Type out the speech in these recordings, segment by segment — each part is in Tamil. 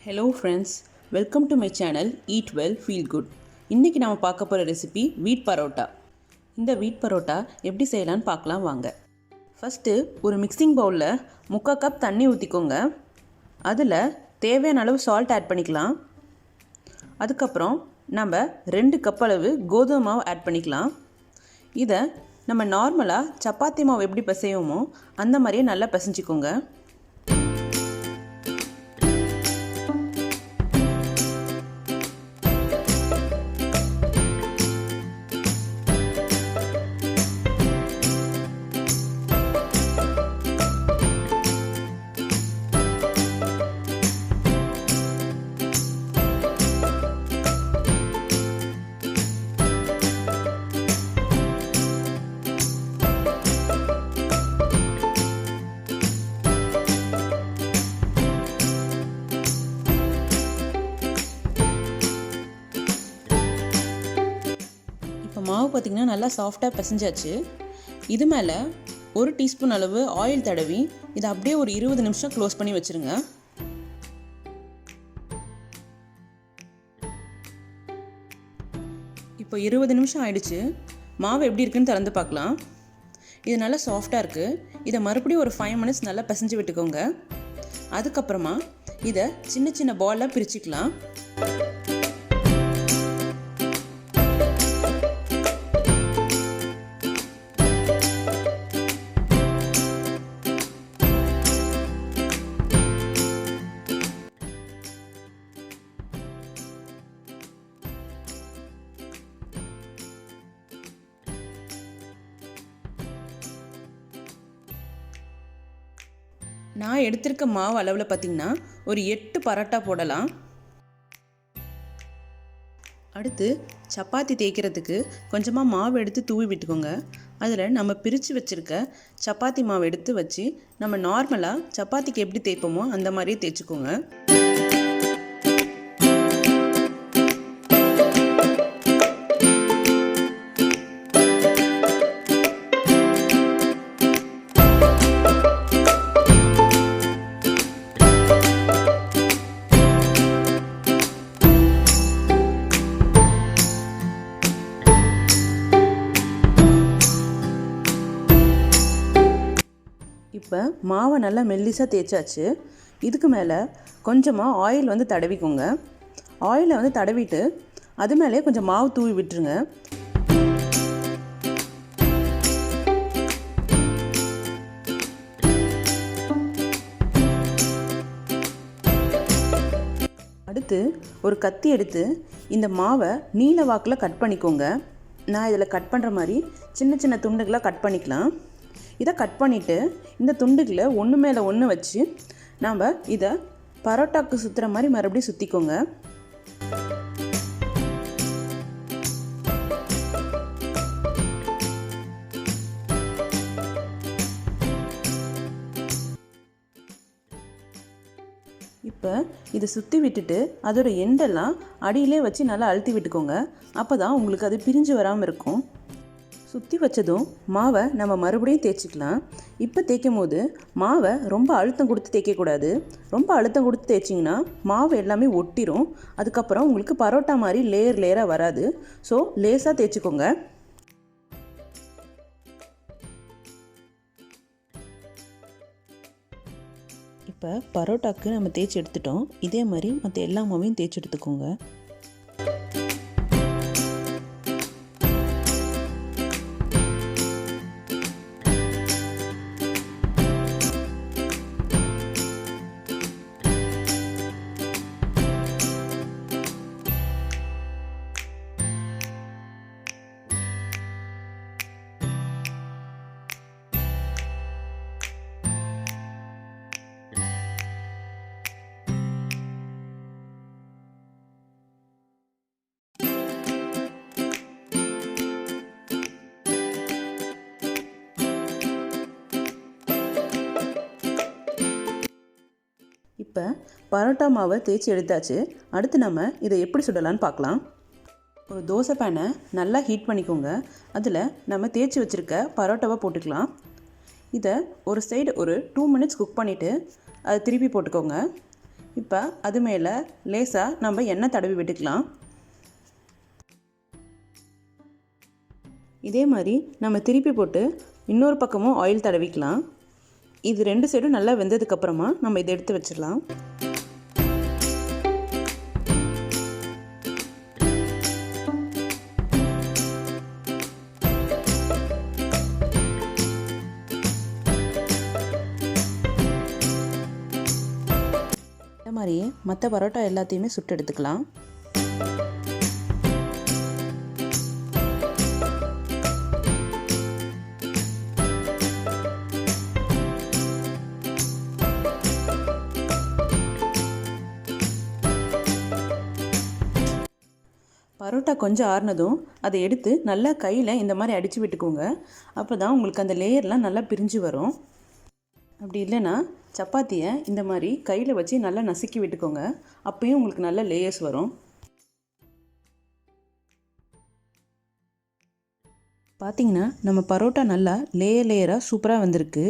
Hello friends, welcome to my channel Eat Well Feel Good. இன்றைக்கி நாம் பார்க்க போகிற ரெசிபி வீட் பரோட்டா. இந்த வீட் பரோட்டா எப்படி செய்யலான்னு பார்க்கலாம் வாங்க. ஃபஸ்ட்டு ஒரு மிக்சிங் பவுலில் 3/4 கப் தண்ணி ஊற்றிக்கோங்க. அதில் தேவையான அளவு சால்ட் ஆட் பண்ணிக்கலாம். அதுக்கப்புறம் நம்ம 2 கப் அளவு கோதுமை மாவு ஆட் பண்ணிக்கலாம். இதை நம்ம நார்மலாக சப்பாத்தி மாவு எப்படி பிசைவோமோ அந்த மாதிரியே நல்லா பிசைஞ்சிக்கோங்க. மாவு பார்த்திங்கன்னா நல்லா சாஃப்டாக பிசைஞ்சாச்சு. இது மேலே 1 டீஸ்பூன் அளவு ஆயில் தடவி இதை அப்படியே ஒரு 20 நிமிஷம் க்ளோஸ் பண்ணி வச்சுருங்க. இப்போ 20 நிமிஷம் ஆயிடுச்சு. மாவு எப்படி இருக்குன்னு திறந்து பார்க்கலாம். இது நல்லா சாஃப்டாக இருக்குது. இதை மறுபடியும் ஒரு 5 மினிட்ஸ் நல்லா பிசைஞ்சு விட்டுக்கோங்க. அதுக்கப்புறமா இதை சின்ன சின்ன பாலாக பிரிச்சுக்கலாம். நான் எடுத்திருக்க மாவு அளவில் பார்த்திங்கன்னா ஒரு 8 பரோட்டா போடலாம். அடுத்து சப்பாத்தி தேய்க்கிறதுக்கு கொஞ்சமாக மாவு எடுத்து தூவி விட்டுக்கோங்க. அதில் நம்ம பிரித்து வச்சுருக்க சப்பாத்தி மாவு எடுத்து வச்சு நம்ம நார்மலாக சப்பாத்திக்கு எப்படி தேய்ப்போமோ அந்த மாதிரியே தேய்ச்சிக்கோங்க. இப்போ மாவை நல்லா மெல்லிசாக தேய்ச்சாச்சு. இதுக்கு மேலே கொஞ்சமாக ஆயில் தடவிக்கோங்க. ஆயிலை தடவிட்டு அது மேலே கொஞ்சம் மாவு தூவி விட்டுருங்க. அடுத்து ஒரு கத்தி எடுத்து இந்த மாவை நீல வாக்கில் கட் பண்ணிக்கோங்க. நான் இதில் கட் பண்ணுற மாதிரி சின்ன சின்ன துண்டுகளாக கட் பண்ணிக்கலாம். இதை கட் பண்ணிவிட்டு இந்த துண்டுகளை ஒன்று மேலே ஒன்று வச்சு நாம் இதை பரோட்டாக்கு சுற்றுற மாதிரி மறுபடியும் சுற்றிக்கோங்க. இப்போ இதை சுற்றி விட்டுட்டு அதோட எண்டெல்லாம் அடியிலே வச்சு நல்லா அழுத்தி விட்டுக்கோங்க. அப்போ தான் உங்களுக்கு அது பிரிஞ்சு வராமல் இருக்கும். சுற்றி வச்சதும் மாவை நம்ம மறுபடியும் தேய்ச்சிக்கலாம். இப்போ தேய்க்கும் போது மாவை ரொம்ப அழுத்தம் கொடுத்து தேய்க்கக்கூடாது. ரொம்ப அழுத்தம் கொடுத்து தேய்ச்சிங்கன்னா மாவு எல்லாமே ஒட்டிரும். அதுக்கப்புறம் உங்களுக்கு பரோட்டா மாதிரி லேயராக வராது. ஸோ லேசாக தேய்ச்சிக்கோங்க. இப்போ பரோட்டாக்கு நம்ம தேய்ச்சி எடுத்துட்டோம். இதே மாதிரி மற்ற எல்லா மாவையும் தேய்ச்சி எடுத்துக்கோங்க. இப்போ பரோட்டா மாவை தேய்ச்சி எடுத்தாச்சு. அடுத்து நம்ம இதை எப்படி சுடலான்னு பார்க்கலாம். ஒரு தோசை பேனை நல்லா ஹீட் பண்ணிக்கோங்க. அதில் நம்ம தேய்ச்சி வச்சுருக்க பரோட்டாவை போட்டுக்கலாம். இதை ஒரு சைடு ஒரு 2 மினிட்ஸ் குக் பண்ணிவிட்டு அதை திருப்பி போட்டுக்கோங்க. இப்போ அது மேலே லேசாக நம்ம எண்ணெய் தடவி விட்டுக்கலாம். இதே மாதிரி நம்ம திருப்பி போட்டு இன்னொரு பக்கமும் ஆயில் தடவிக்கலாம். இது 2 சைடும் நல்லா வெந்ததுக்கப்புறமா நம்ம இதை எடுத்து வச்சிடலாம். இந்த மாதிரியே மற்ற பரோட்டா எல்லாத்தையுமே சுட்டு எடுத்துக்கலாம். பரோட்டா கொஞ்சம் ஆறுனதும் அதை எடுத்து நல்லா கையில் இந்த மாதிரி அடித்து விட்டுக்கோங்க. அப்போ தான் உங்களுக்கு அந்த லேயர்லாம் நல்லா பிரிஞ்சு வரும். அப்படி இல்லைன்னா சப்பாத்தியை இந்த மாதிரி கையில் வச்சு நல்லா நசுக்கி விட்டுக்கோங்க. அப்பயும் உங்களுக்கு நல்ல லேயர்ஸ் வரும். பார்த்தீங்கன்னா நம்ம பரோட்டா நல்லா லேயராக சூப்பராக வந்திருக்கு.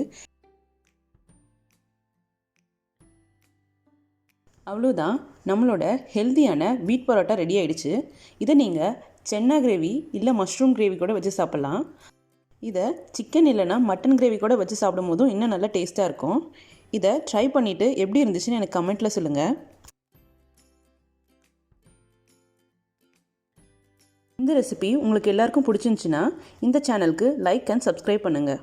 அவ்வளோதான், நம்மளோட ஹெல்த்தியான வீட் பரோட்டா ரெடி ஆகிடுச்சு. இதை நீங்கள் சென்னா கிரேவி இல்லை மஷ்ரூம் கிரேவி கூட வச்சு சாப்பிட்லாம். இதை சிக்கன் இல்லைனா மட்டன் கிரேவி கூட வச்சு சாப்பிடும் போதும் இன்னும் நல்லா டேஸ்ட்டாக இருக்கும். இதை ட்ரை பண்ணிவிட்டு எப்படி இருந்துச்சுன்னு எனக்கு கமெண்ட்டில் சொல்லுங்கள். இந்த ரெசிபி உங்களுக்கு எல்லாருக்கும் பிடிச்சிருந்துச்சின்னா இந்த சேனலுக்கு லைக் அண்ட் சப்ஸ்கிரைப் பண்ணுங்கள்.